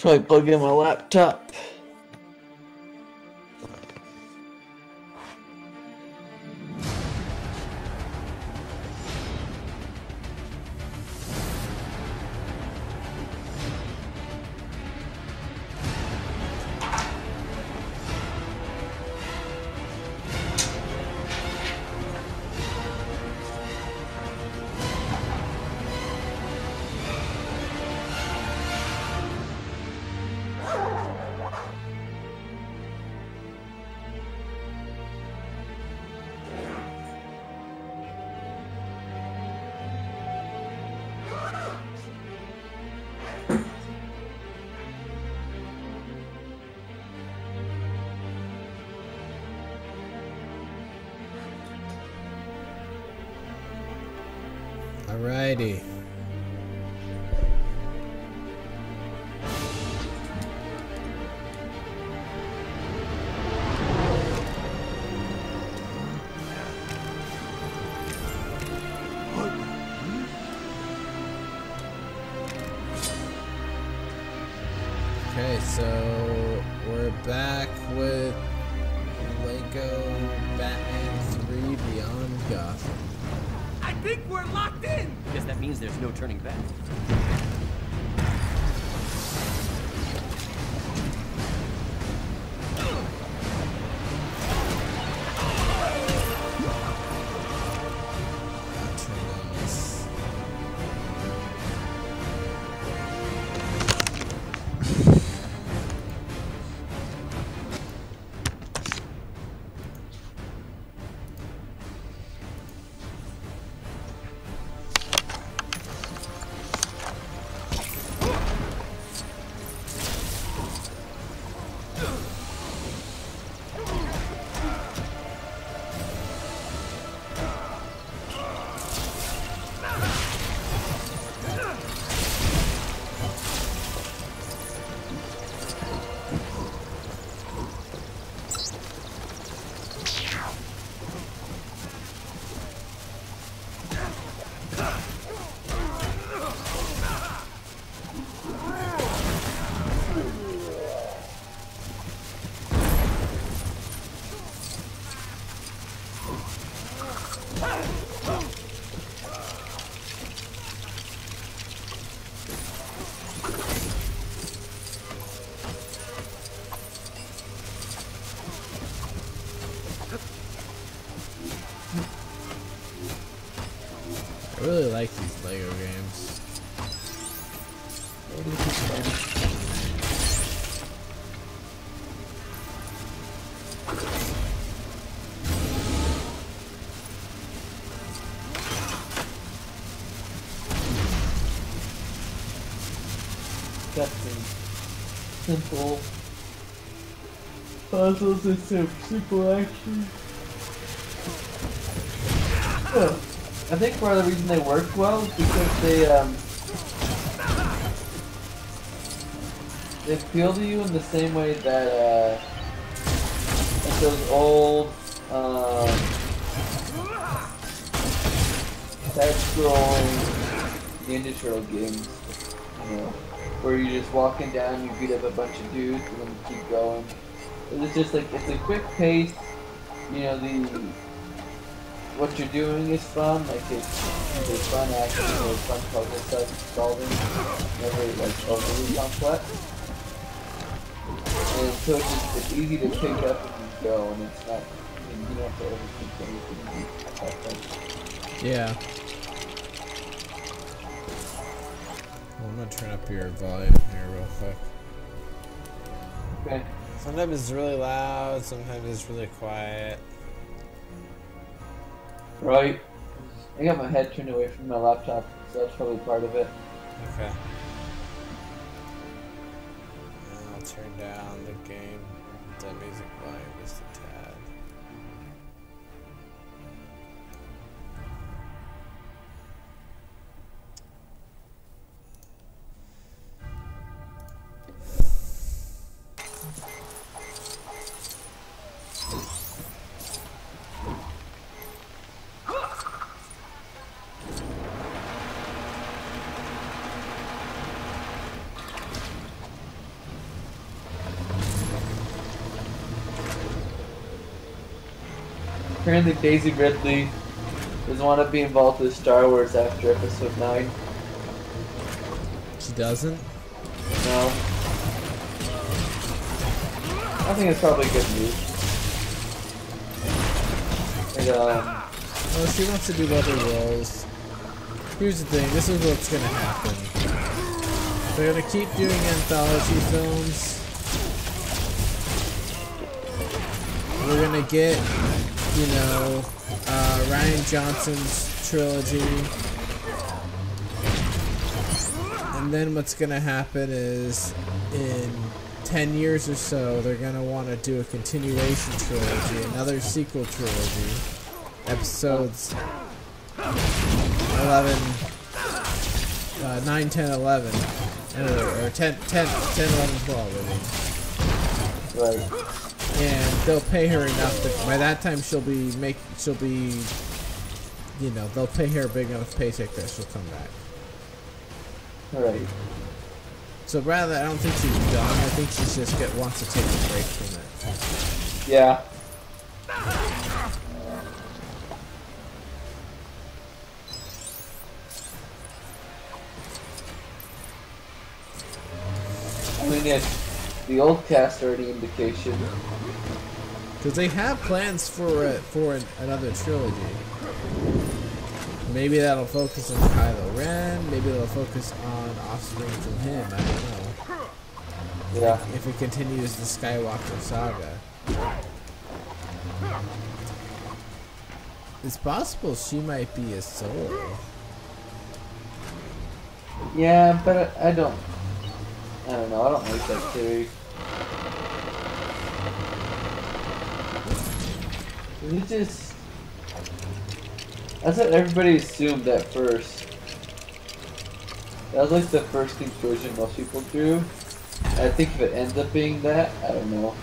So I plug in my laptop. Alrighty. Okay, so we're back with Lego Batman 3 Beyond Gotham. I think we're locked in! Guess that means there's no turning back. I really like these Lego games. Simple puzzles and simple action. Yeah. I think part of the reason they work well is because they appeal to you in the same way that like those old side-scrolling Ninja Turtle games, you know, where you're just walking down, you beat up a bunch of dudes, and then you keep going. It's just like, it's a quick pace, you know, what you're doing is fun, like there's fun action, there's fun puzzle solving, never like overly complex. And so it's easy to pick up and go, and it's not, you don't have to overthink anything. Yeah. Well, I'm gonna turn up your volume here real quick. Okay. Sometimes it's really loud, sometimes it's really quiet. Right. I got my head turned away from my laptop, so that's probably part of it. Okay. And I'll turn down the game, the music volume just a tad. apparently Daisy Ridley doesn't want to be involved with Star Wars after Episode 9. She doesn't? No. I think it's probably good news. And, well, she wants to do other roles. Here's the thing, this is what's gonna happen. They're gonna keep doing anthology films. We're gonna get, you know, Ryan Johnson's trilogy. And then what's gonna happen is in 10 years or so, they're gonna want to do a continuation trilogy, another sequel trilogy, episodes 11, 9, 10, 11, or 10, 11, 12, I mean. right. And they'll pay her enough that by that time she'll be, you know, they'll pay her a big enough paycheck that she'll come back. Alright. So rather, I don't think she's done. I think she just wants to take a break from it. Yeah. I mean, if the old cast are any indication. Because they have plans for another trilogy. Maybe that'll focus on Kylo Ren. Maybe it'll focus on offspring from him. I don't know. Yeah. If it continues the Skywalker saga. It's possible she might be a Solo. Yeah, but I don't know. I don't like that theory. It just... That's what everybody assumed at first. That was like the first conclusion most people drew. I think if it ends up being that, I don't know.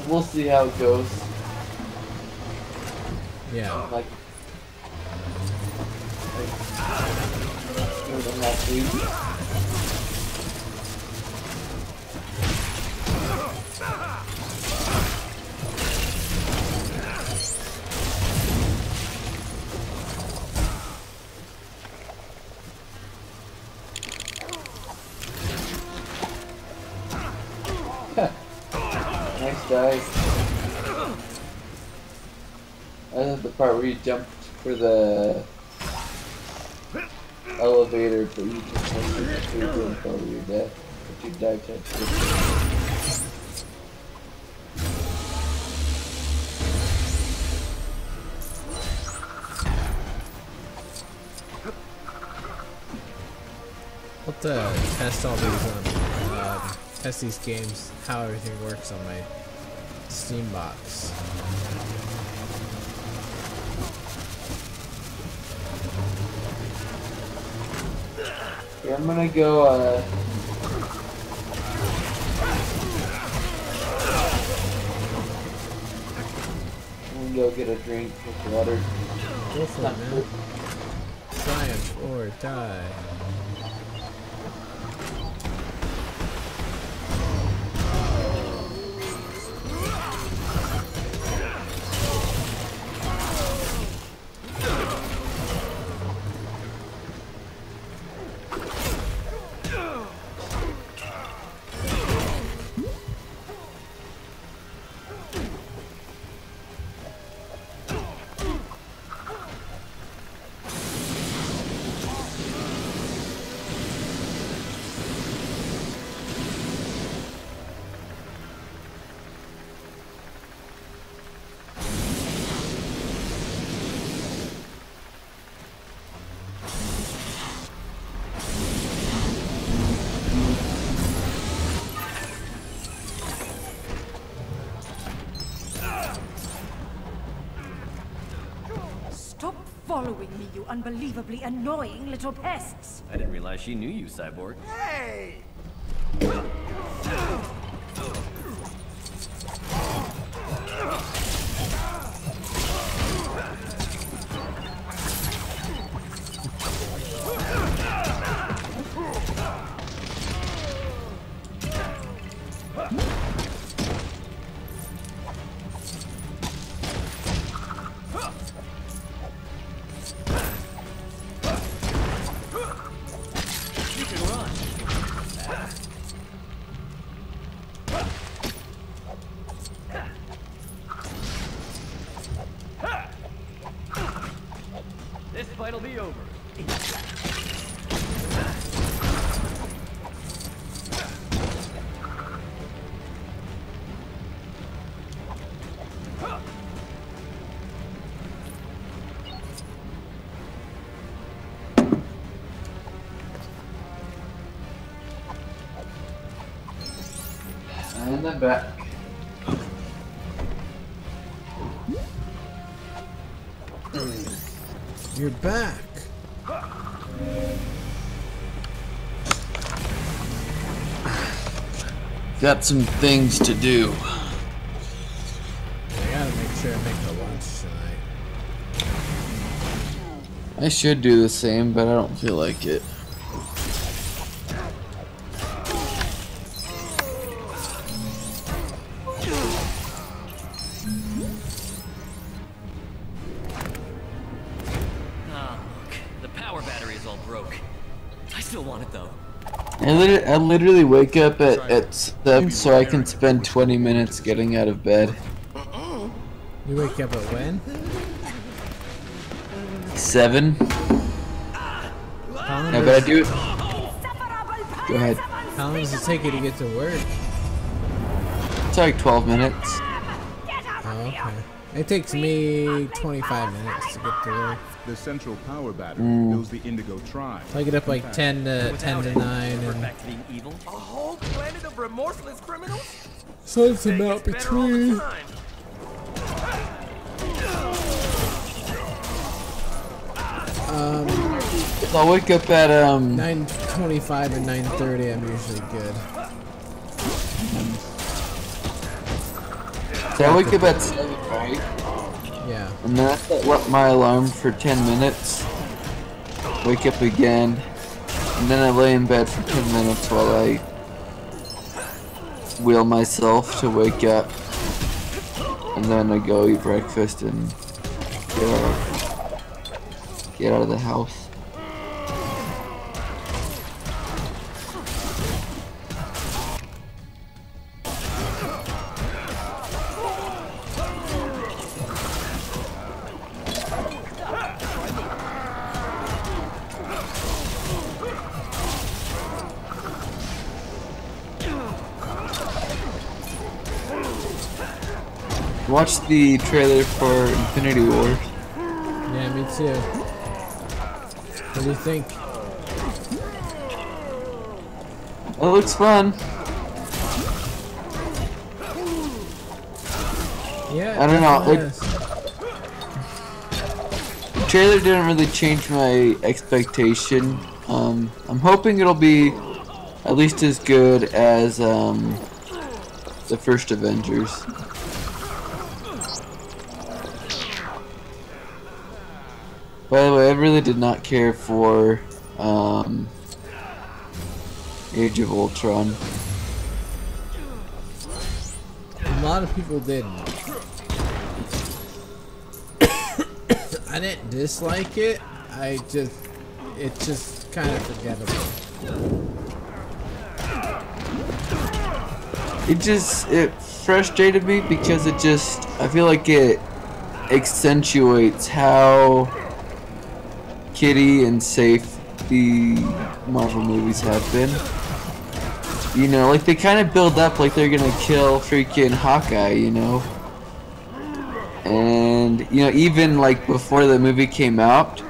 We'll see how it goes. Yeah. Like 2.5 weeks. Nice dive. That's the part where you jumped for the elevator, but you just went through the tube and fell to your death. But you dived head first. I'll test all these test these games, how everything works on my Steam box. Yeah, I'm gonna go, I'm gonna go get a drink with water. Go for it, man. Triumph or die. Following me, you unbelievably annoying little pests! I didn't realize she knew you, Cyborg. Hey! fight'll be over. And then back. You're back. Got some things to do. I gotta make sure I make the lunch tonight. I should do the same, but I don't feel like it. I literally wake up at 7 so I can spend 20 minutes getting out of bed. You wake up at when? 7. How long, Now, but I do it. Go ahead. how long does it take you to get to work? It's like 12 minutes. Oh, okay. It takes me 25 minutes to get to work. The central power battery builds the Indigo Tribe. So I get up like 10 to 9 We're and back to being evil. A whole planet of remorseless criminals? so it's about between. I'll wake up at 9:25 and 9:30. I'm usually good. So I wake up at 7, right? Yeah. And then I set my alarm for 10 minutes. Wake up again. And then I lay in bed for 10 minutes while I will myself to wake up. And then I go eat breakfast and get out of the house. Watch the trailer for Infinity War. Yeah, me too. What do you think? It looks fun. Yeah. I don't know, definitely is. The trailer didn't really change my expectation. I'm hoping it'll be at least as good as the first Avengers. By the way, I really did not care for Age of Ultron. A lot of people didn't. I didn't dislike it. It's just kind of forgettable. It frustrated me because I feel like it accentuates how kiddie and safe the Marvel movies have been. You know, like they kind of build up like they're gonna kill freaking Hawkeye, you know? And, you know, even like before the movie came out,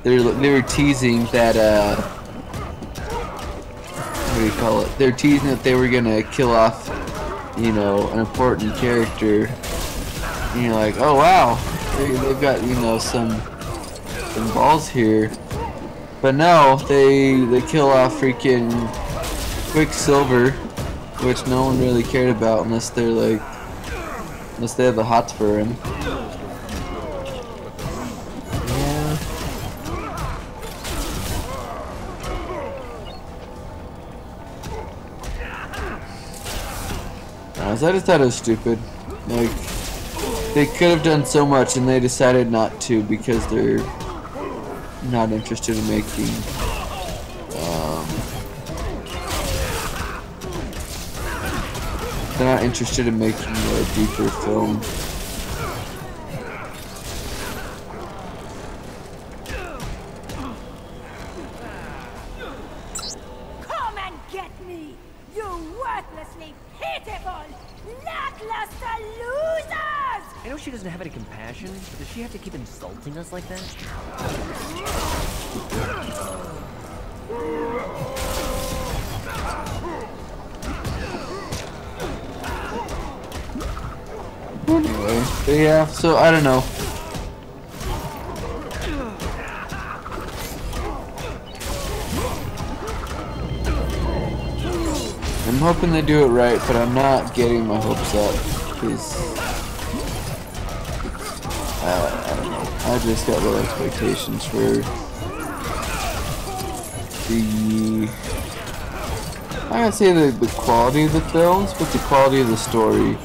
they were teasing that, what do you call it? They're teasing that they were gonna kill off, you know, an important character. And you're like, oh wow, they've got, you know, some balls here. But no, they kill off freaking Quicksilver, which no one really cared about unless they have the hots for him. I just thought it was stupid. Like, they could have done so much and they decided not to because they're not interested in making they're not interested in making a deeper film. the losers! I know she doesn't have any compassion, but does she have to keep insulting us like that? Anyway, but yeah, so I don't know. I'm hoping they do it right, but I'm not getting my hopes up because I don't know. I just got low expectations for the. I gotta say the quality of the films, but the quality of the story.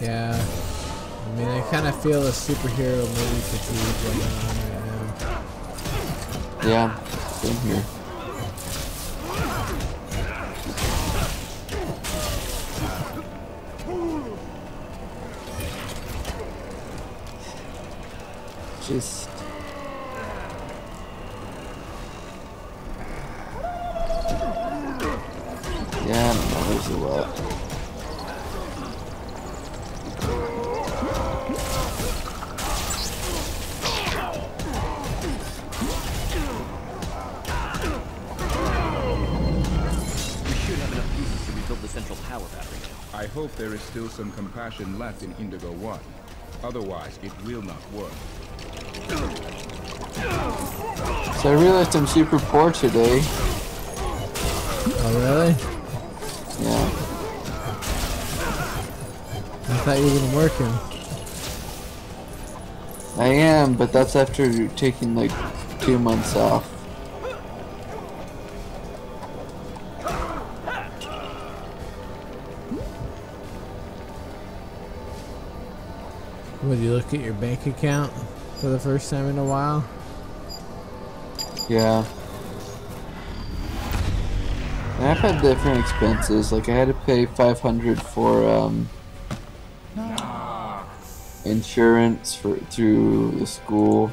Yeah. I mean, I kind of feel a superhero movie fatigue going on right now. Yeah, same here. Just yeah, I don't know, there's a lot. We should have enough pieces to rebuild the central power battery now. I hope there is still some compassion left in Indigo 1. Otherwise, it will not work. So I realized I'm super poor today. Oh, really? Yeah. I thought you were working. I am, but that's after taking like 2 months off. Would you look at your bank account for the first time in a while? Yeah. And I've had different expenses. Like I had to pay $500 for insurance through the school.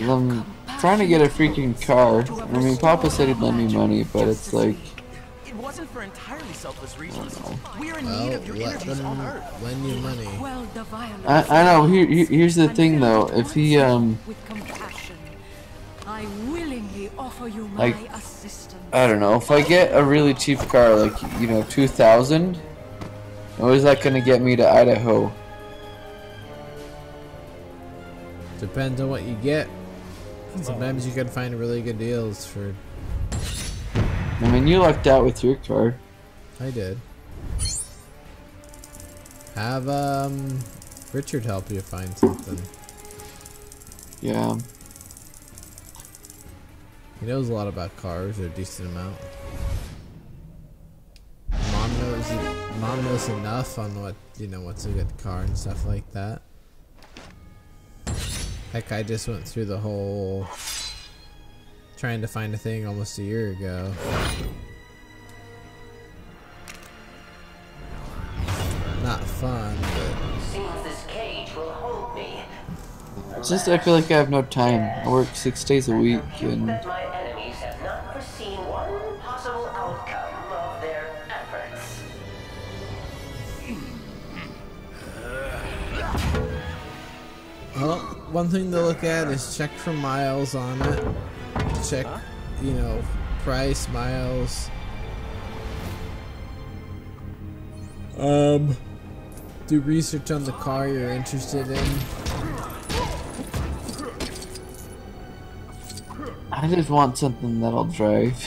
I'm trying to get a freaking car. I mean, Papa said he'd lend me money, but it's like. It wasn't for entirely selfless reasons. know. We're in Well, need of your let energies them on Earth. lend you money. Well, the violence I know. Here's the thing, though. If he with compassion, I willingly offer you my Like, assistance. I don't know. If I get a really cheap car, like 2,000, what is that gonna get me to Idaho? Depends on what you get. Sometimes you can find really good deals for. I mean, you lucked out with your car. I did. Have Richard help you find something. Yeah. He knows a lot about cars, or a decent amount. Mom knows enough on what's a good car and stuff like that. Heck, I just went through the whole trying to find a thing almost a year ago. Not fun, but Seems this cage will hold me. It's just I feel like I have no time. I work 6 days a week, and That my enemies have not foreseen one possible outcome of their efforts. well, one thing to look at is check for miles on it. Check, price, miles. Do research on the car you're interested in. I just want something that'll drive.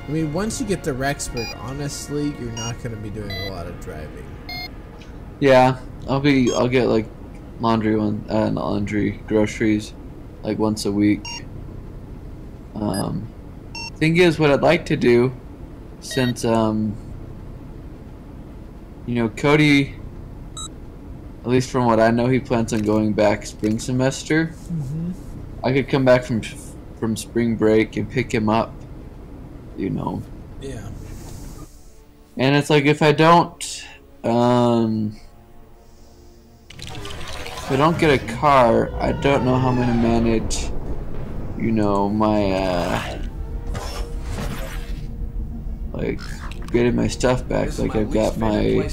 I mean, once you get the Rexburg, honestly, you're not going to be doing a lot of driving. Yeah, I'll get like laundry groceries like once a week. Thing is, what I'd like to do, since Cody, at least from what I know, he plans on going back spring semester. I could come back from spring break and pick him up. Yeah. And it's like if I don't, if I don't get a car, I don't know how I'm gonna manage, you know, my like getting my stuff back. Like I've got my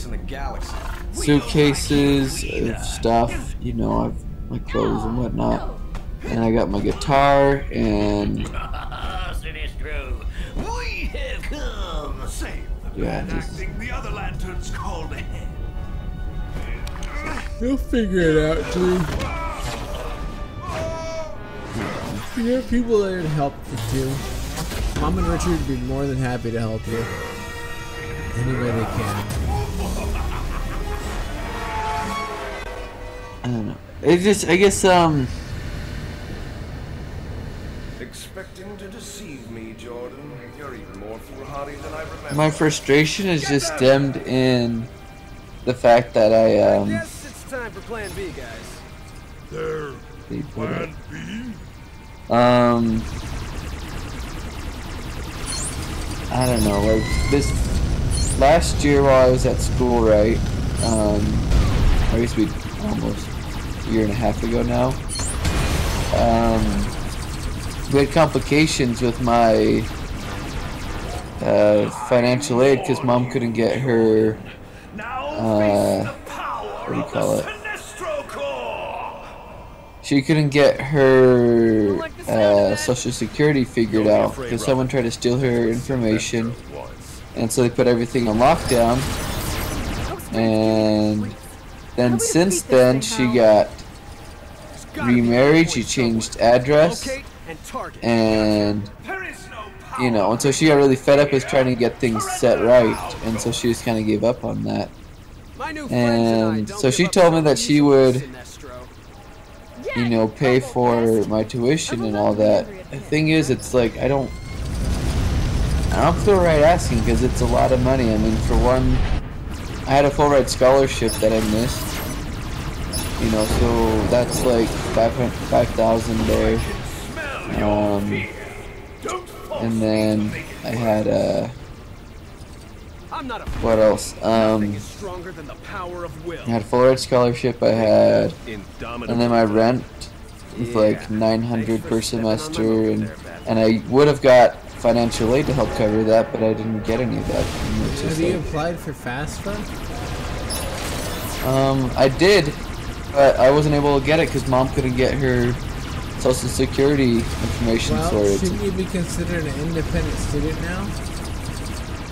suitcases of stuff, you know, I've my clothes and whatnot, and I got my guitar and Sinistro, we have come. Save the yeah, just Acting the other lanterns called ahead. You'll figure it out, dude. You have people there to help you too. Mom and Richard would be more than happy to help you. Any way they can. I don't know. It just, I guess, Expecting to deceive me, Jordan. You're even more foolhardy than I remember. my frustration is just stemmed in the fact that I, Yes, it's time for Plan B, guys. There. they put it- Plan B? I don't know, like this last year while I was at school, right? I guess we almost a year and a half ago now. We had complications with my financial aid because Mom couldn't get her what do you call it? She couldn't get her social security figured out because someone tried to steal her information, and so they put everything on lockdown. And then since then she got remarried, she changed address, and you know, and so she got really fed up with trying to get things set right, and so she just kind of gave up on that. And so she told me that she would, you know, pay for my tuition and all that. The thing is, it's like I don't feel right asking because it's a lot of money. I mean, for one, I had a full ride scholarship that I missed, you know, so that's like 5,000 there. And then I had what else? I had a full ride scholarship. I had, and then my rent was like 900 per semester, and I would have got financial aid to help cover that, but I didn't get any of that. Have you applied for FAFSA? I did, but I wasn't able to get it because Mom couldn't get her social security information Well, sorted. shouldn't you be considered an independent student now?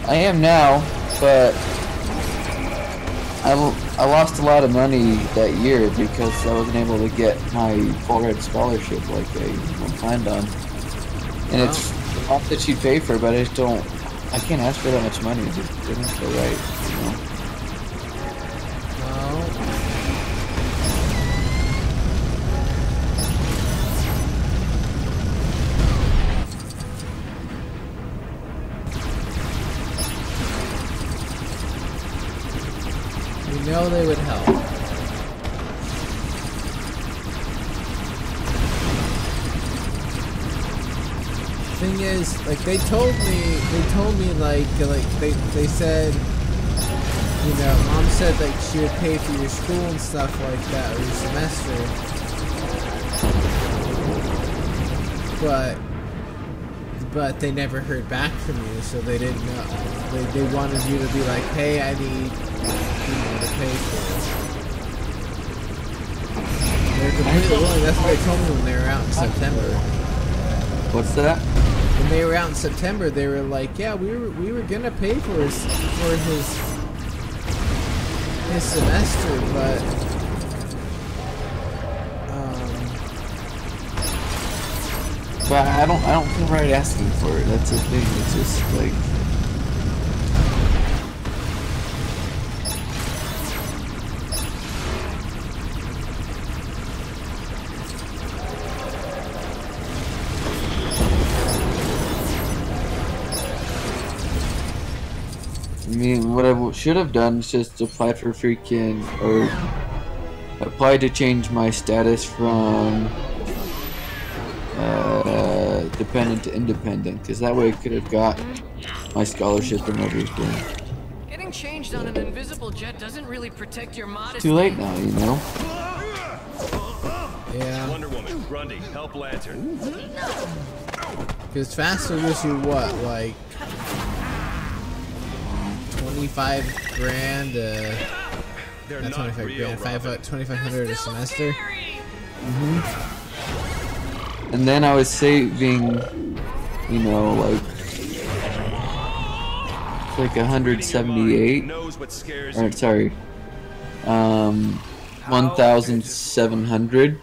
I am now, but I lost a lot of money that year because I wasn't able to get my full ride scholarship like I planned on. And it's not that she'd pay for it, but I can't ask for that much money. It just didn't feel right, you know? You know they would help. Thing is, like they told me like they said, you know, Mom said like she would pay for your school and stuff like that, or your semester. But they never heard back from you, so they didn't know. They wanted you to be like, hey, I need, you know, to pay for it. They're completely willing. That's what they told me when they were out in September. What's that? When they were out in September, they were like, yeah, we were gonna pay for his semester, but I don't feel right asking for it. That's the thing. It's just like I mean, what I should have done is just apply for freaking, or apply to change my status from dependent to independent, because that way I could have got my scholarship and everything. Getting changed on an invisible jet doesn't really protect your modesty. Too late now, you know? Yeah. Wonder Woman, Grundy, help Lantern. Because faster gives you what, like 25 grand, They're not 25 grand, 2,500 a semester. And then I was saving, you know, like 178, or sorry, 1,700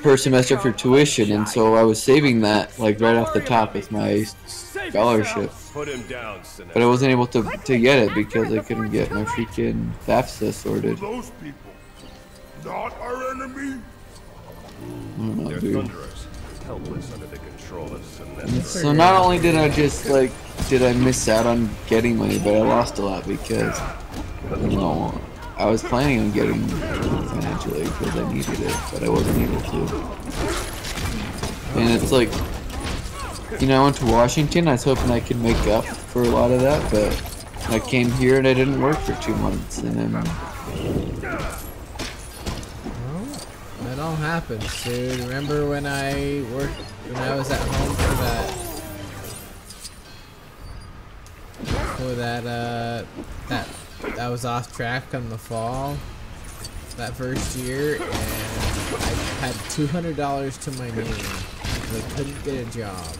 per semester for tuition, and so I was saving that like right off the top with my scholarship. Put him down, Sinestro. But I wasn't able to get it because I couldn't get my freaking FAFSA sorted. Those people, not our enemy. I don't know, They're dude. thunderers, helpless under the control of Sinestro. So not only did I just did I miss out on getting money, but I lost a lot because, you know, I was planning on getting financial aid because I needed it, but I wasn't able to. And it's like, you know, I went to Washington. I was hoping I could make up for a lot of that, but I came here and I didn't work for 2 months, and then. Well, that all happens, dude. Remember when I was at home for that I was off track on the fall that first year, and I had $200 to my name. I couldn't get a job.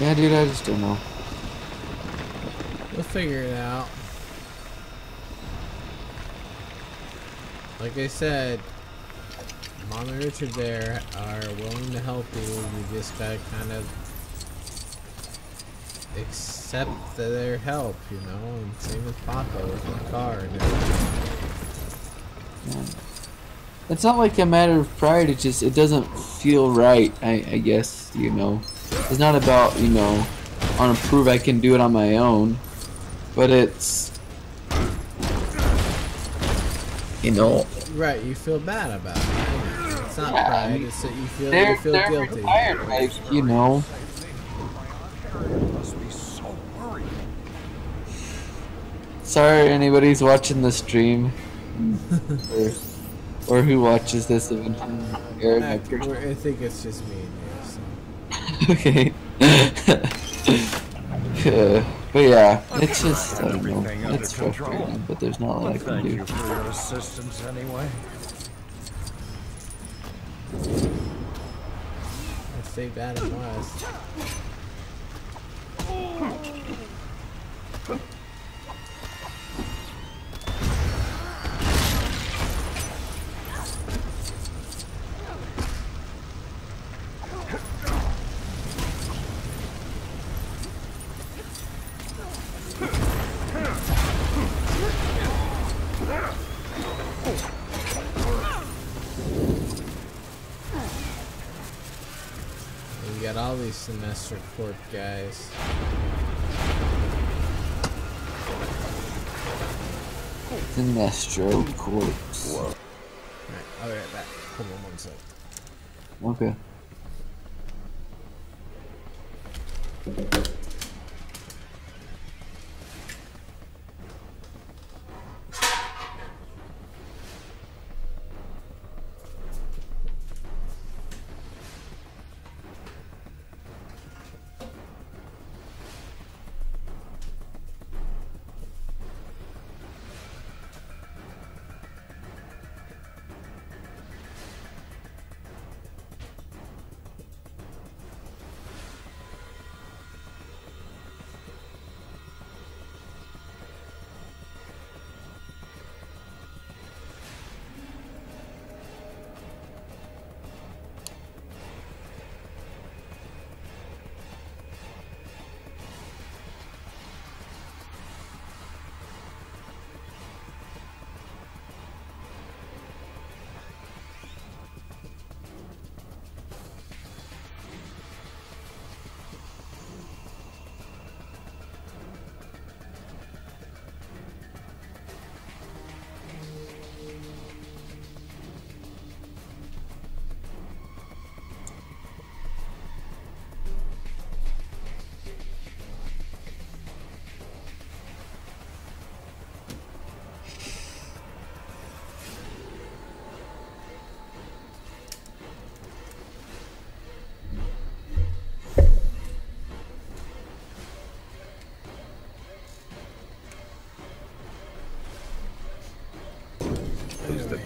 Yeah, dude, I just don't know. We'll figure it out. Like I said, Mom and Richard there are willing to help you. You just gotta kind of accept their help, you know. And same with Papa with the car and everything. Yeah. It's not like a matter of pride. It doesn't feel right. I guess, you know. It's not about, you know, I want to prove I can do it on my own, but it's, you know. Right, you feel bad about it. It's not pride. It's that you feel guilty. Retired, like, you know. Sorry, anybody's watching the stream, or who watches this eventually. I think it's just me and you. So. Okay. But yeah, it's just, I don't know, it's frustrating, but there's not a lot I can do. Thank you for your assistance anyway. Let's say bad it was. We got all these semester court guys. Sinestro corpse. Alright, I'll be right back. Hold on 1 sec. Okay.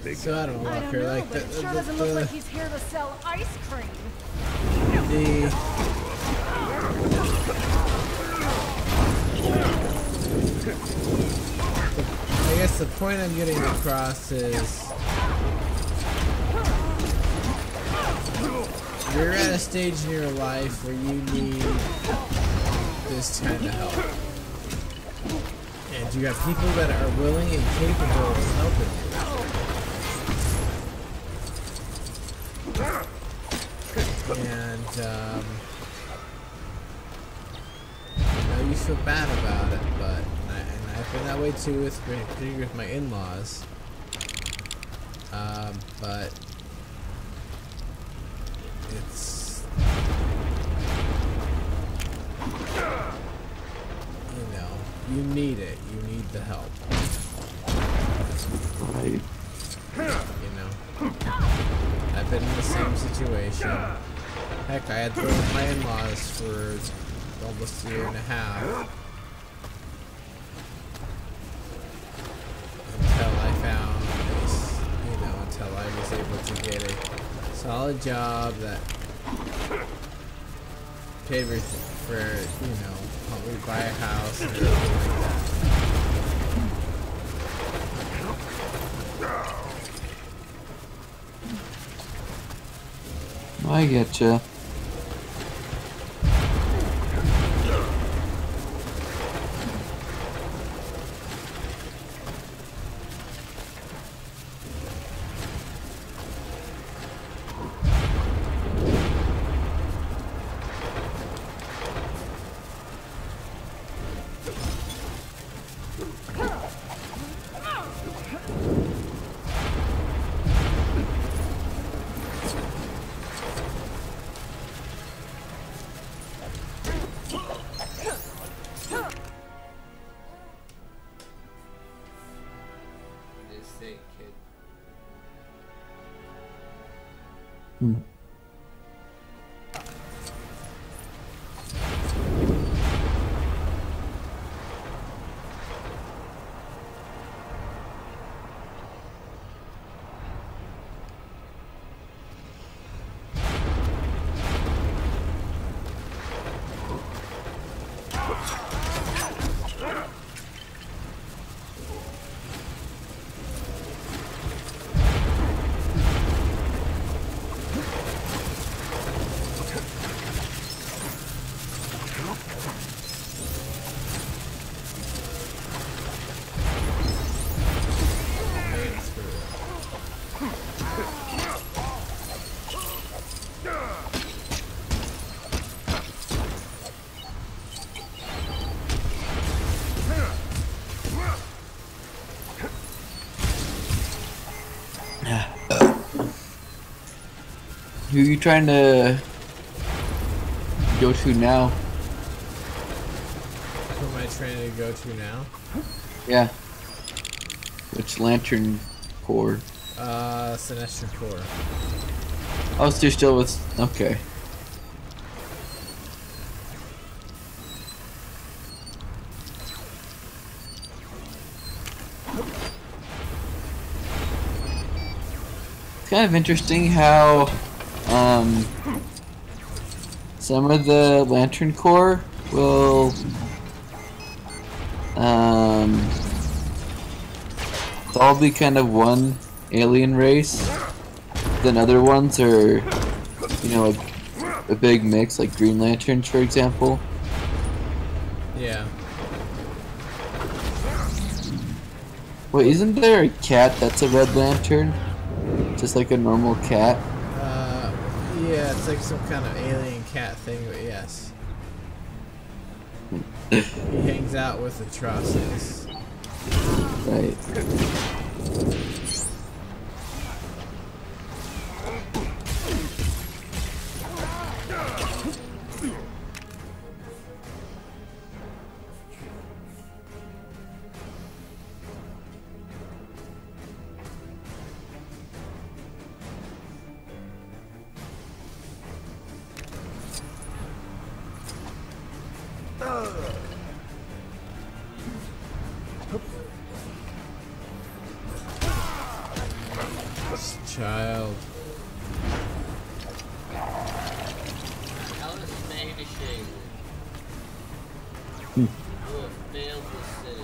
big So I don't know, I don't Walker. know, Like but it sure doesn't look like he's here to sell ice cream. I guess the point I'm getting across is you're at a stage in your life where you need this kind of help. And you have people that are willing and capable of helping you. And, I know you feel bad about it, but I've been that way too, particularly with my in-laws. But it's, you know, you need it. You need the help. Right. You know, I've been in the same situation. Heck, I had to live with my in-laws for almost a year and a half. Until I found this, you know, until I was able to get a solid job that paid for, you know, helped me buy a house and everything like that. I getcha. Who are you trying to go to now? Who am I trying to go to now? Yeah. Which Lantern Corps? Sinestro Corps. Oh, so you're still with... Okay. It's kind of interesting how some of the Lantern Corps will they'll all be kind of one alien race. Then other ones are, you know, like a big mix, like Green Lanterns, for example. Yeah. Wait, isn't there a cat that's a Red Lantern? Just like a normal cat? Yeah, it's like some kind of alien cat thing, but yes. He hangs out with atrocities. Right. will fail this city.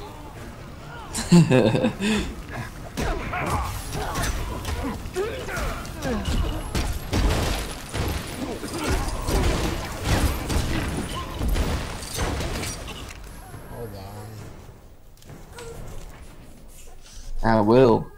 Hold on. I will.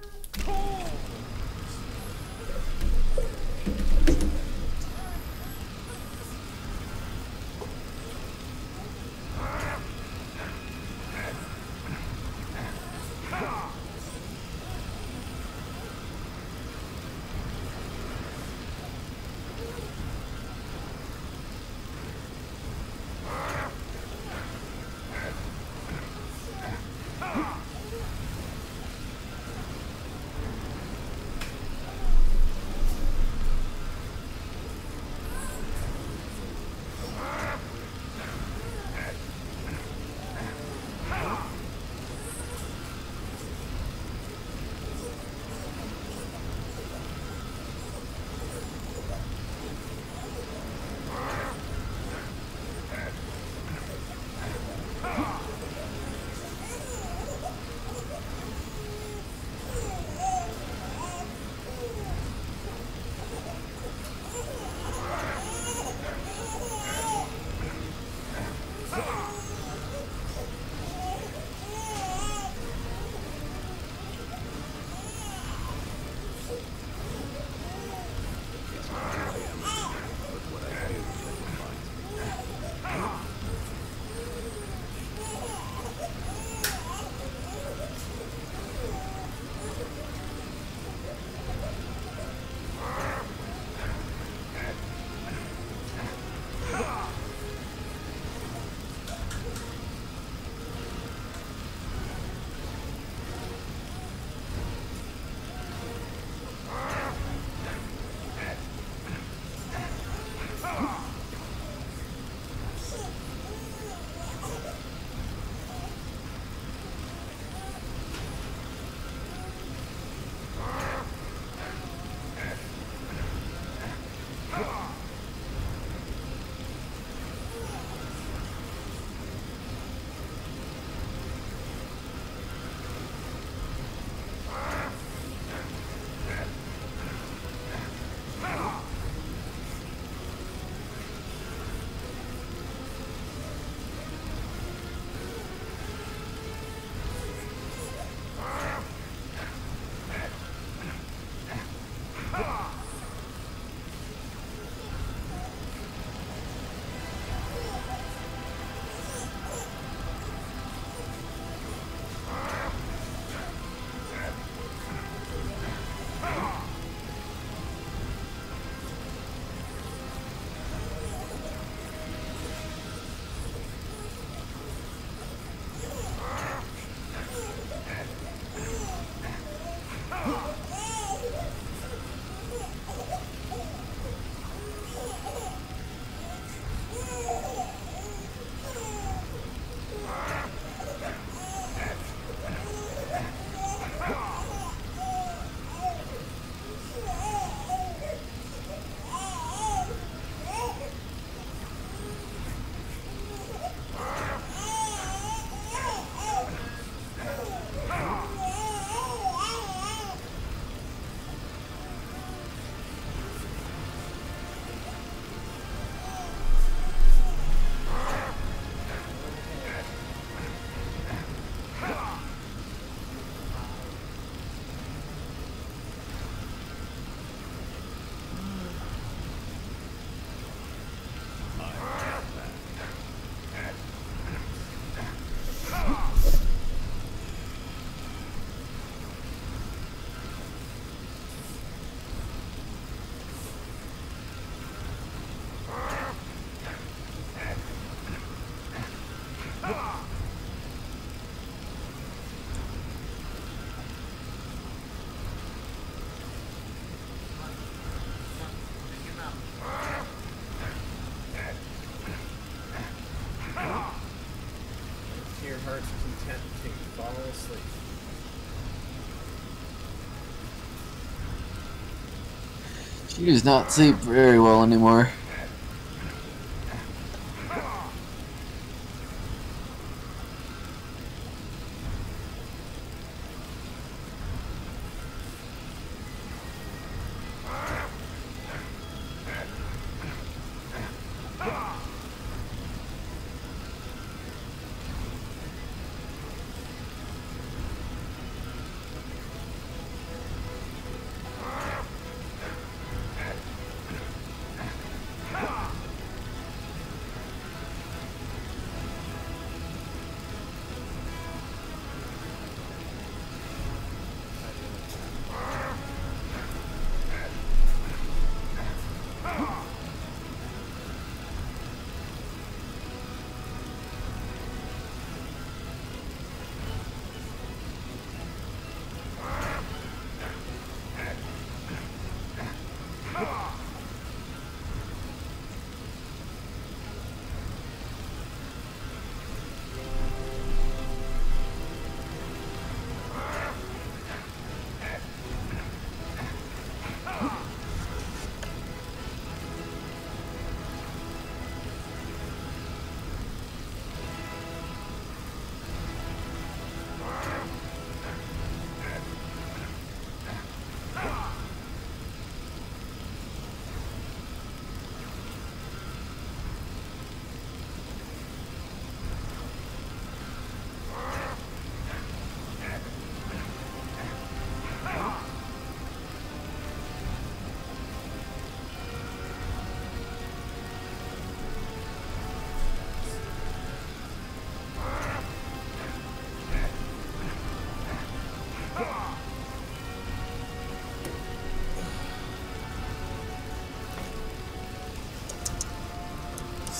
heart's content to fall asleep. She does not sleep very well anymore.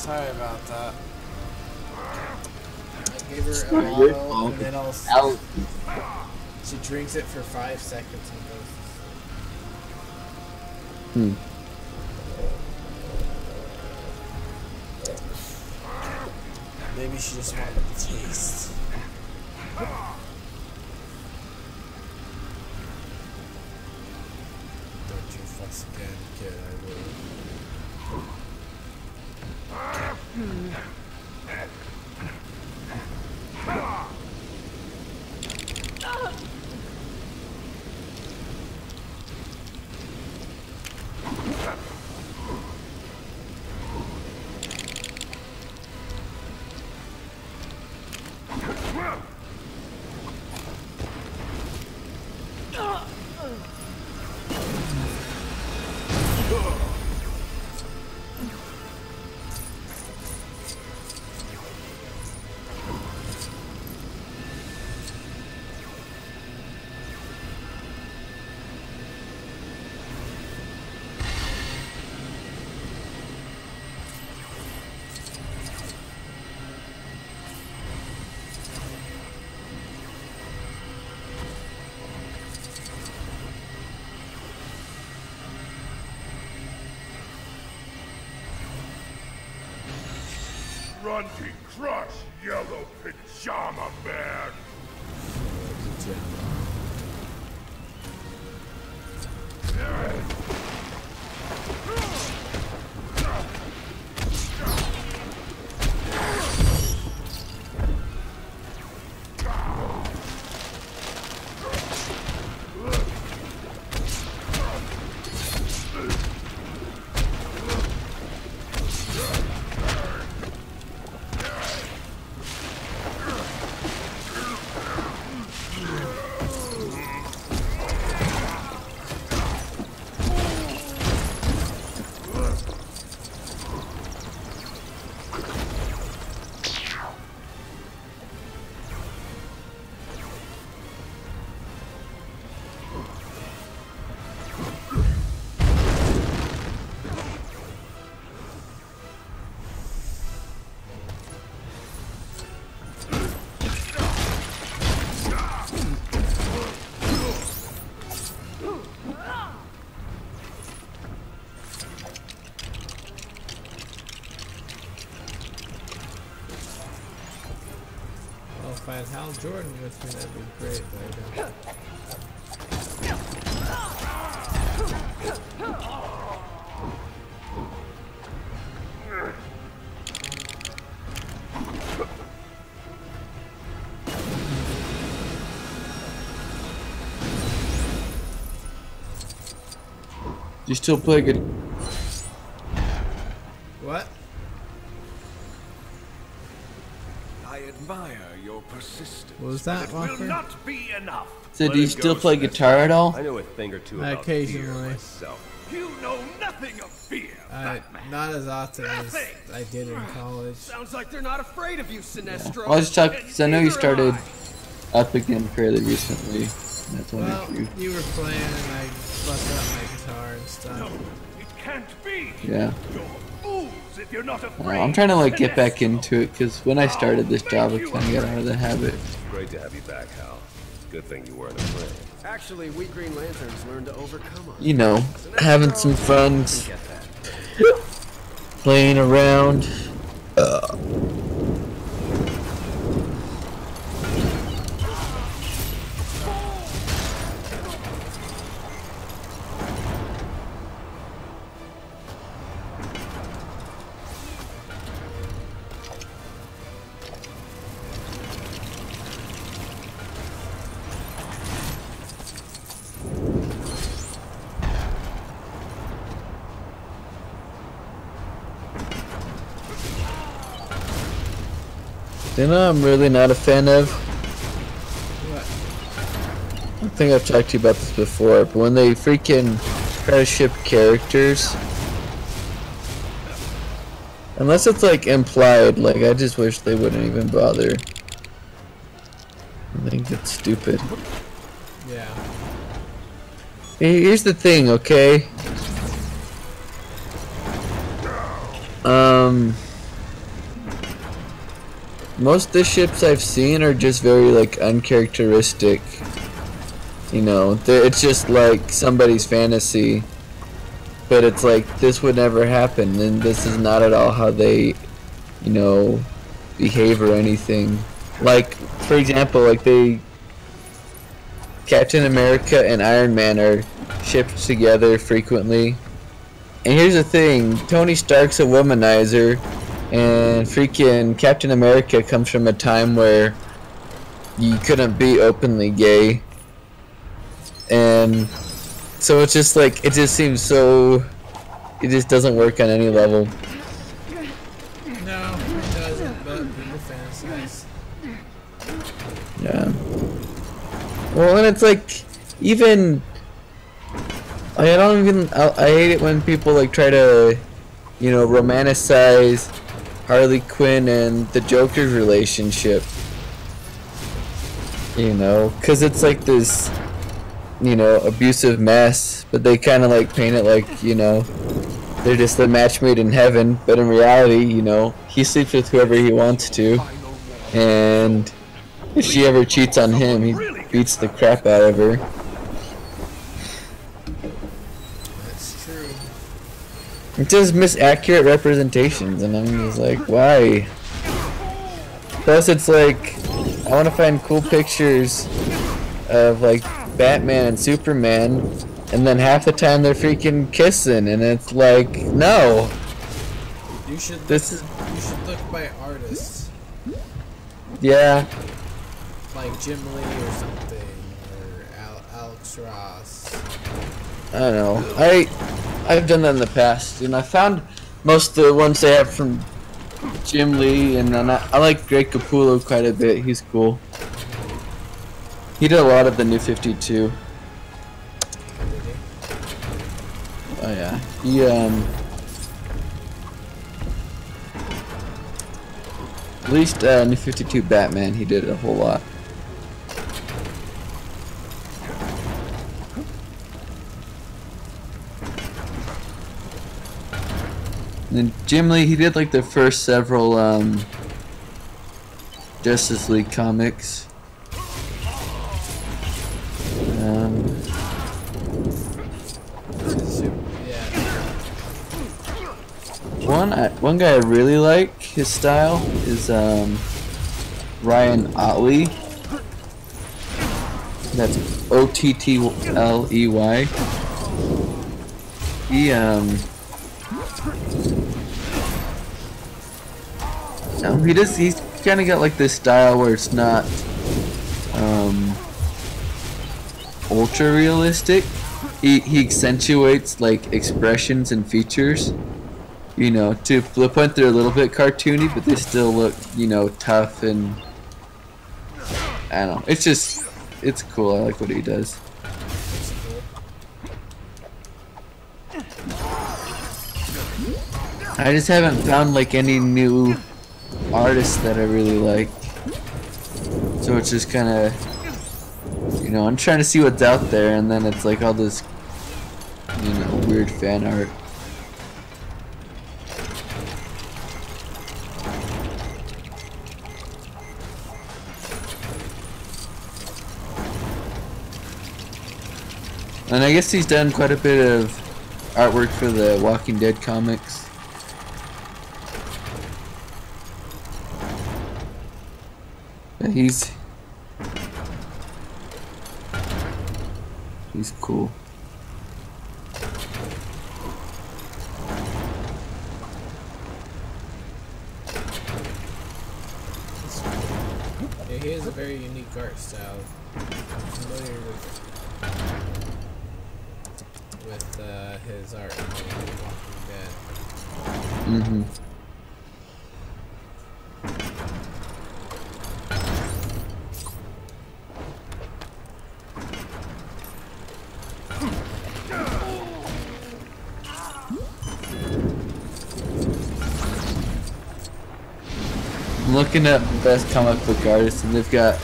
Sorry about that. I gave her a Not your bottle fault. and then Out. she drinks it for 5 seconds and goes to Hmm. sleep. Maybe she just wanted the taste. Don't you fuss again, kid, I will. Grunty crush, yellow pajama man! If I had Hal Jordan with me, that'd be great, but I don't. You still play good? What? I admire your persistence. What was that, but it will Walker? not be enough. So Let do you it still go, play Smith. guitar at all? I know a thing or two about Occasionally. fear myself. You know nothing of fear, Batman. Not as often as Nothing. I did in college. Sounds like they're not afraid of you, Sinestro. Well, I was just talking because I know you And neither am started up again fairly recently. That's why Well, I you. you were playing and I busted out my guitar and I. stuff. No, it can't be. Yeah. You're fools if you're not afraid. I'm trying to like get back Sinestro. into it because when I started this job, I kind of got out of the habit. Great to have you back, Hal. Good thing you weren't afraid. Actually, we Green Lanterns learned to overcome them. You know, having some fun, playing around. You know, I'm really not a fan of. I think I've talked to you about this before, but when they freaking try to ship characters, unless it's like implied, like I just wish they wouldn't even bother. I think it's stupid. Yeah. Hey, here's the thing, okay? most of the ships I've seen are just very like uncharacteristic. You know, it's just like somebody's fantasy. But it's like, this would never happen, and this is not at all how they, you know, behave or anything. Like, for example, like Captain America and Iron Man are shipped together frequently. And here's the thing, Tony Stark's a womanizer, and freaking Captain America comes from a time where you couldn't be openly gay. And so it's just like, it just seems so, it just doesn't work on any level. No, it doesn't, but people fantasize. Yeah. Well, and it's like, even, I hate it when people like try to, you know, romanticize Harley Quinn and the Joker's relationship. You know, because it's like this, you know, abusive mess, but they kind of like paint it like, you know, they're just the match made in heaven, but in reality, you know, he sleeps with whoever he wants to, and if she ever cheats on him, he beats the crap out of her. That's true. It's just misaccurate representations, and I'm just like, why? Plus, it's like, I want to find cool pictures of like Batman and Superman, and then half the time they're freaking kissing, and it's like, no. You should look by artists. Yeah. Like Jim Lee or something, or Alex Ross. I don't know. I've done that in the past, and I found most of the ones they have from Jim Lee, and then I like Greg Capullo quite a bit. He's cool. He did a lot of the New 52. Oh yeah. He at least New 52 Batman, he did a whole lot. And then Jim Lee, he did like the first several Justice League comics. One guy I really like his style is Ryan Otley. That's Ottley. He's kind of got like this style where it's not ultra realistic. He accentuates like expressions and features, you know, to the point they're a little bit cartoony, but they still look, you know, tough, and I don't know. It's cool. I like what he does. I just haven't found like any new artists that I really like, so it's just kind of, you know, I'm trying to see what's out there, and then it's like all this, you know, weird fan art. And I guess he's done quite a bit of artwork for the Walking Dead comics. But he's cool. Yeah, he has a very unique art style. I'm familiar with his art in Walking Dead. Mm-hmm. I'm looking at best comic book artists, and they've got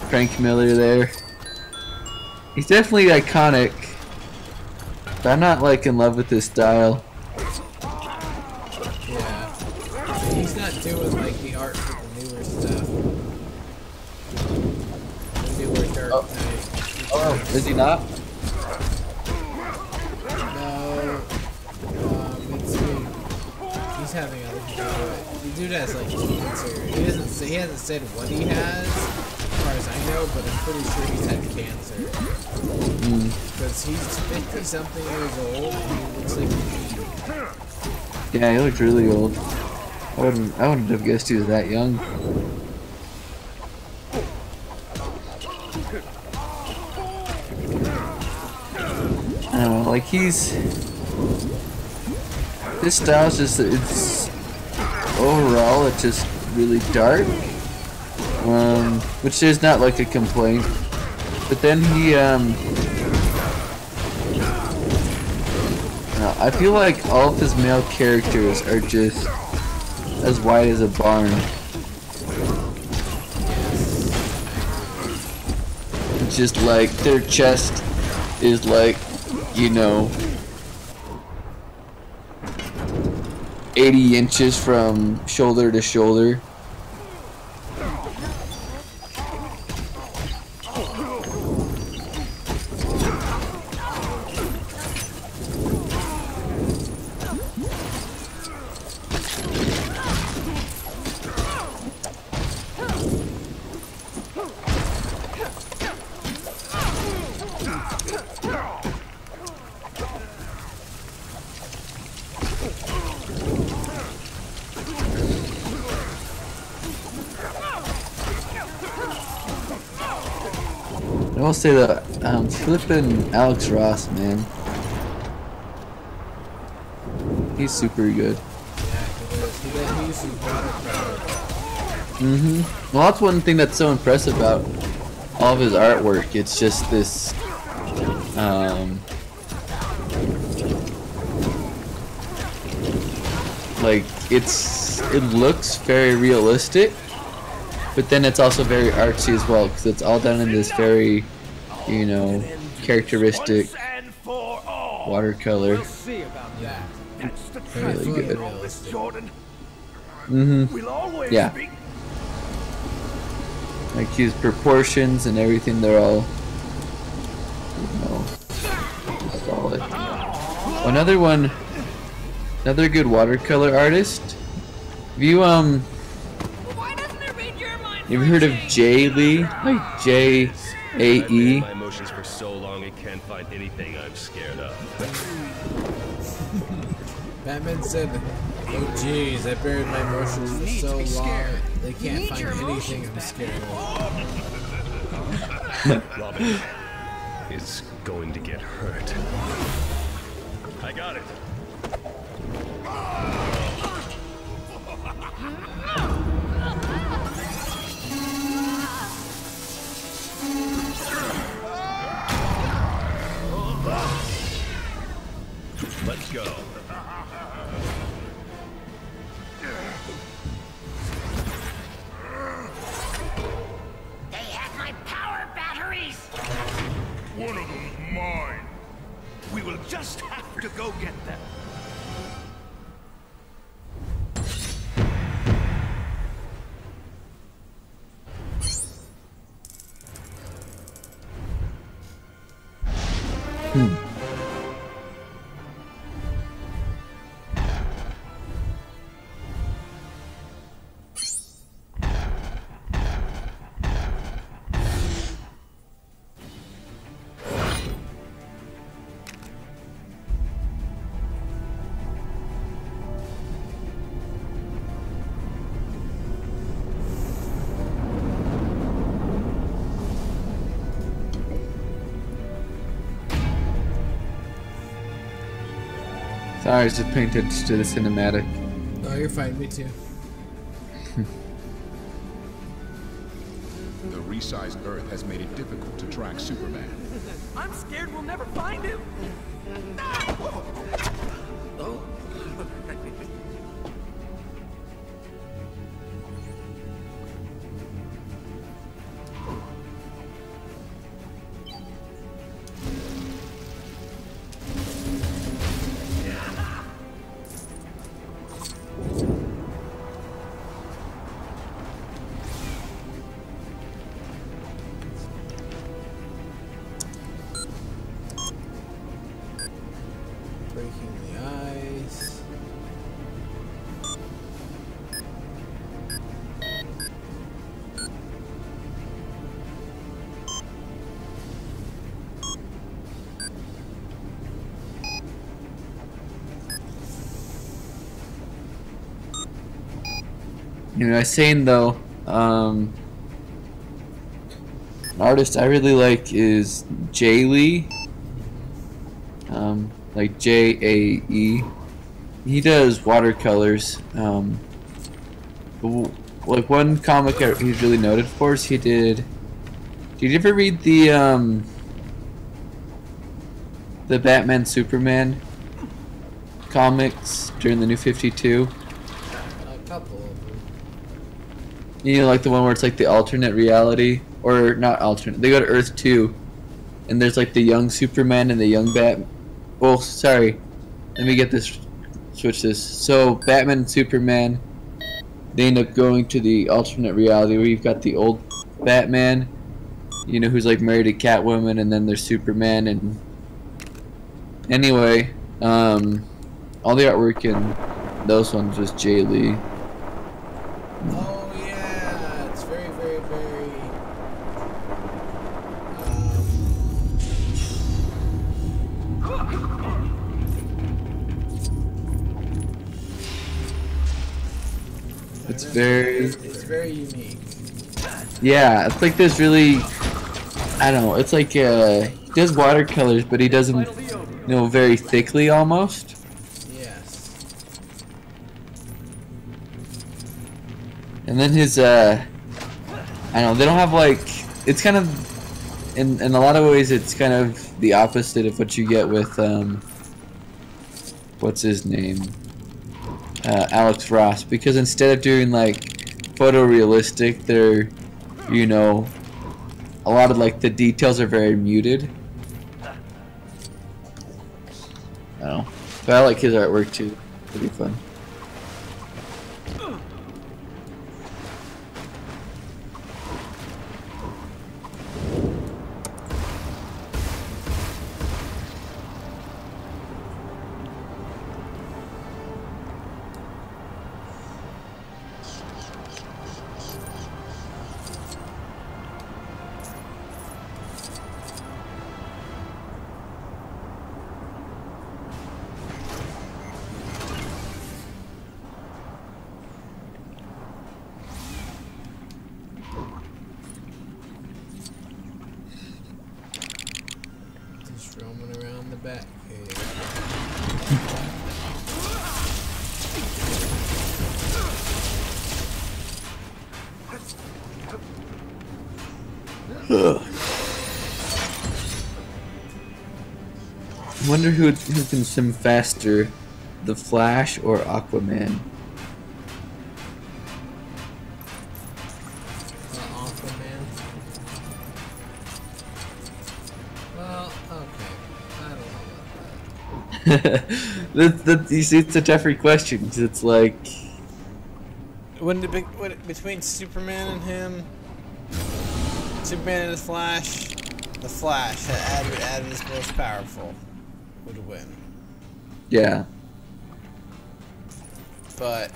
Frank Miller there. He's definitely iconic, but I'm not like in love with his style. Yeah, he's he's not doing like the art for the newer stuff. The newer Dark Knight. Oh, is he not? No. It's he's having other people. The dude has like cancer. He hasn't said what he has, as far as I know, but I'm pretty sure he's had cancer. Because he's 50 something years old and he looks like Yeah, he looks really old. I wouldn't have guessed he was that young. I don't know, like this style's just, it's overall it's just really dark. Which is not like a complaint. But then he I feel like all of his male characters are just as wide as a barn. It's just like their chest is like, you know, 80 inches from shoulder to shoulder. I will say that flipping Alex Ross, man, he's super good. Well, that's one thing that's so impressive about all of his artwork. It's just this, like it looks very realistic, but then it's also very artsy as well, because it's all done in this very, you know, characteristic watercolor. Really good. Yeah. Like his proportions and everything, they're all, you know, solid. Another good watercolor artist. Have you ever heard of Jay Lee? Like J-A-E? My emotions for so long, I can't find anything I'm scared of. Batman said, "Oh jeez, I buried my emotions for so long, they can't find anything I'm scared of." Robin is going to get hurt. I got it. Let's go. They have my power batteries! One of them's mine. We will just have to go get them. Sorry, I was just paying attention to the cinematic. Oh, you're fine, me too. The resized Earth has made it difficult to track Superman. I'm scared we'll never find him. You know, I was saying though, an artist I really like is Jay Lee. Like Jae. He does watercolors. Like one comic he's really noted for is he did. Did you ever read the Batman Superman comics during the New 52? A couple of them. You know, like the one where it's like the alternate reality, or not alternate. They go to Earth 2, and there's like the young Superman and the young Batman. Well, sorry, let me get this. Switch this. So Batman and Superman, they end up going to the alternate reality where you've got the old Batman, you know, who's like married to Catwoman, and then there's Superman. And anyway, all the artwork in those ones was Jay Lee. Oh yeah, it's very, very, very. It's very unique. Yeah, it's like this really, I don't know, it's like he does watercolors, but he does them, you know, very thickly almost. Yes. And then his I don't know, they don't have like, it's kind of, in a lot of ways it's kind of the opposite of what you get with what's his name, Alex Ross, because instead of doing like photorealistic, they're, you know, a lot of like the details are very muted. I don't know, but I like his artwork too. Pretty fun. Just roaming around the back cave. I wonder who can swim faster, the Flash or Aquaman? Aquaman. Well, okay. I don't know about that. That you see, it's a tougher question because it's like, Between Superman and him, Superman and the Flash, Adam is most powerful, would win. yeah. But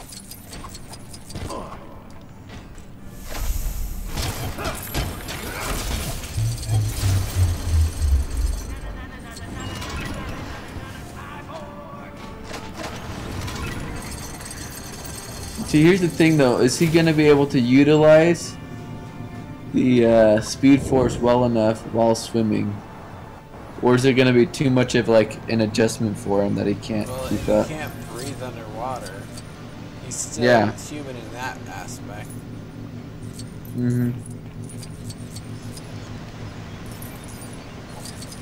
See, here's the thing though, is he gonna be able to utilize the Speed Force well enough while swimming? Or is it gonna be too much of like an adjustment for him that he can't keep he up? can't breathe underwater. He's still Yeah. human in that aspect. Mm-hmm.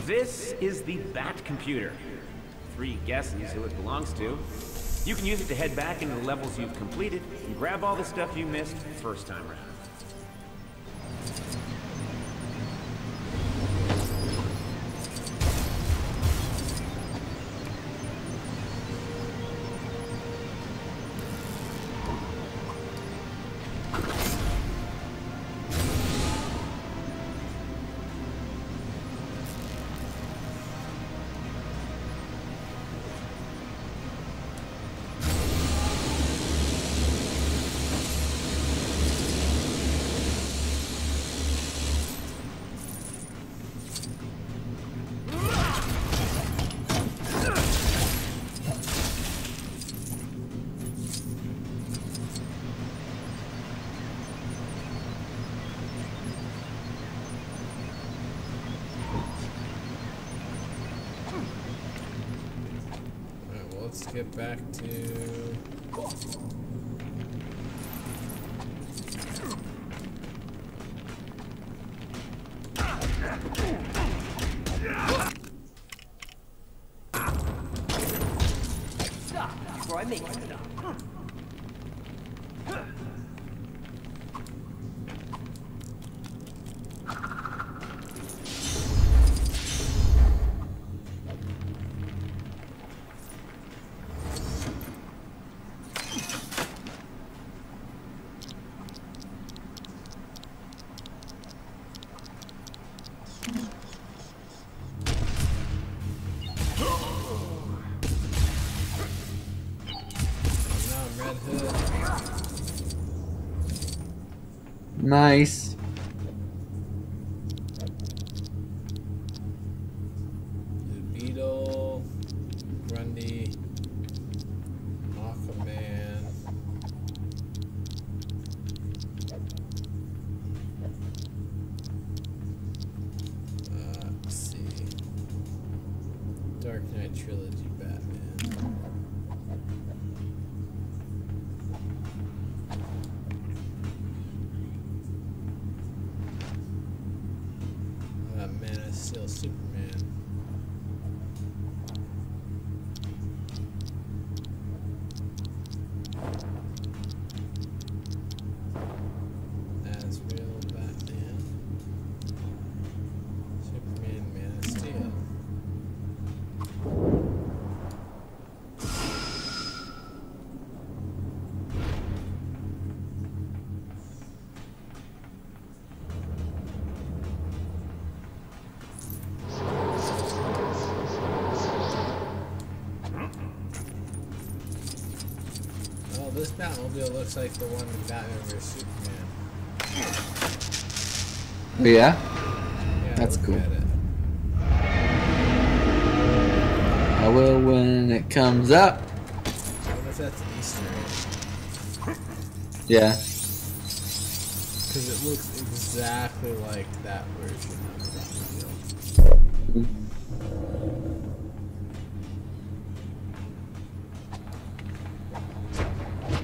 This is the Bat Computer. 3 guesses who it belongs to. You can use it to head back into the levels you've completed and grab all the stuff you missed first time around. get back to... Stop before I make you stop. Nice. The Beetle, Grundy, Aquaman. Let's see. Dark Knight Trilogy Batman. Man of Steel Superman. Asriel Batman. Superman, Man of Steel. This Batmobile looks like the one in Batman vs Superman. Oh, yeah? Yeah, that's look cool. at it. I will when it comes up. I wonder if that's an Easter egg. Yeah. Because it looks exactly like that version of the Batmobile.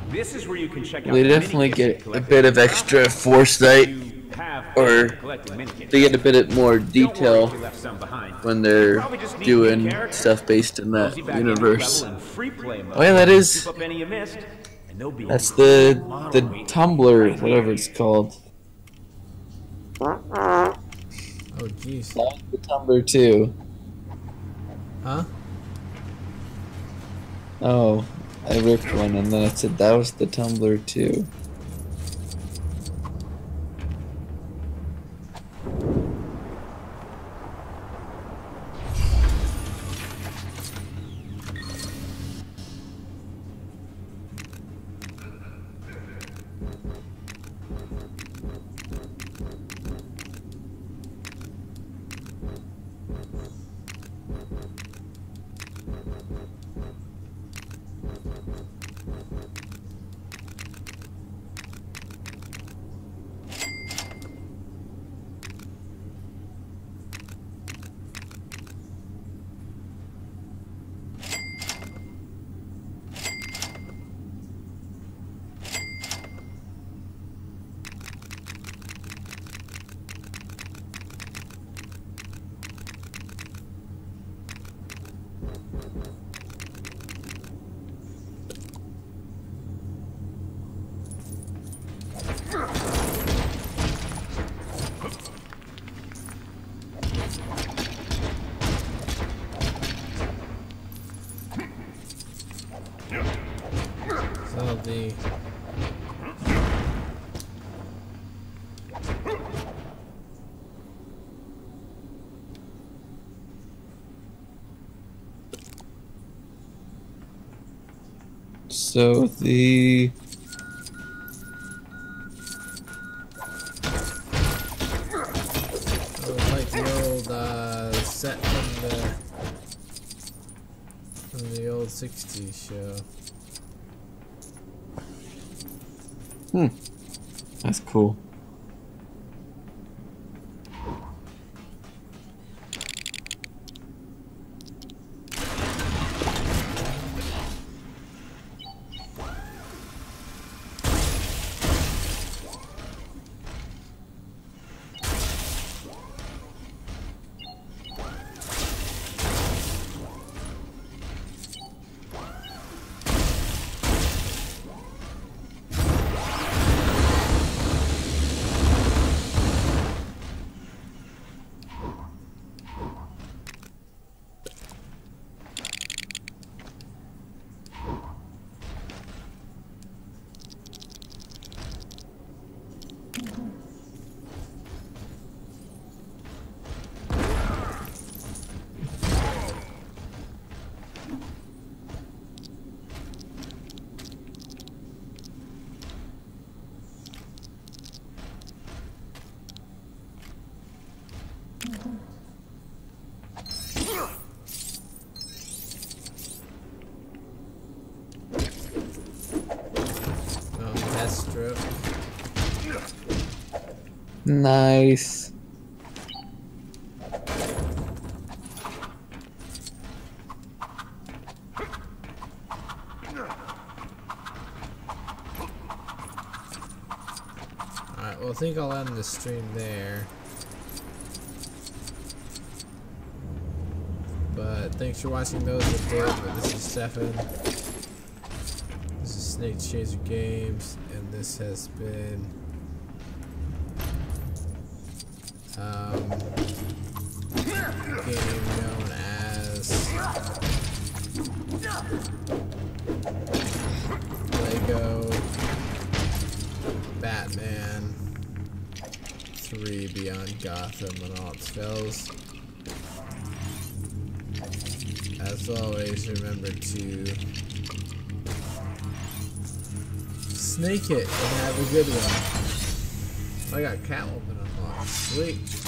This is where you can check out They the definitely mini-kits get you a collected. bit of extra foresight, You have or collected mini-kits. they get a bit more Don't worry detail if you left some behind. when they're Probably just need doing new characters. stuff based in that Throws you back into universe. level in free play mode. Oh yeah, that is. Scoop up any you missed, and they'll be That's a the model waiting Tumblr, whatever it's called. Oh jeez. That was the Tumblr too. Huh? Oh, I ripped one and then I said that was the Tumblr too. So the So the like the old set from the old '60s show. that's cool. strip. Nice. Alright, well I think I'll end the stream there. But thanks for watching those that did. This is Stefan. This is Snake Chaser Games, and this has been a game known as Lego Batman 3 Beyond Gotham and all its spells. As always, remember to snake it and have a good one. I got Catwoman unlocked. Sweet.